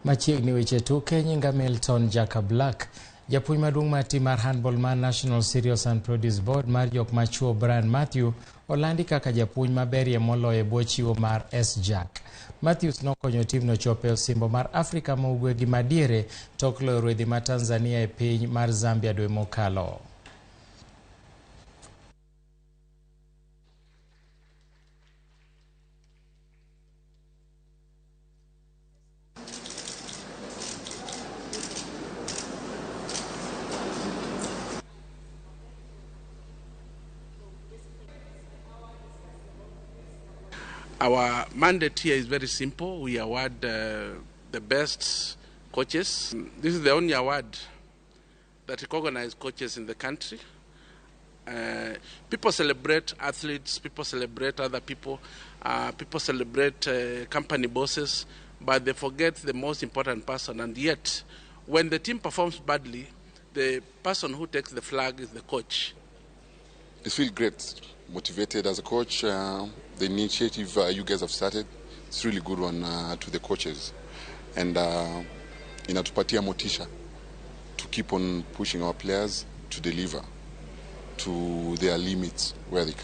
Machiegni weche tuke nyinga Milton Jacob Black, japuonj maduong' mar tim mar handball mar National Cereals and Produce Board mar jok machuo Brian Mathews olandi kaka japuonj maberie moloyo e bwo chiwo mar S-Jack. Mathews nokonyo timno chopo e osimbo mar Afrika ma ugwe gi madiere tok loyo ruedhi ma Tanzania e piny mar Zambia dwe mokalo. Our mandate here is very simple. We award the best coaches. This is the only award that recognizes coaches in the country. People celebrate athletes, people celebrate other people, people celebrate company bosses, but they forget the most important person. And yet, when the team performs badly, the person who takes the flag is the coach. I feel great, motivated as a coach. The initiative you guys have started, it's a really good one to the coaches. And inatupatia motisha to keep on pushing our players to deliver to their limits where they can.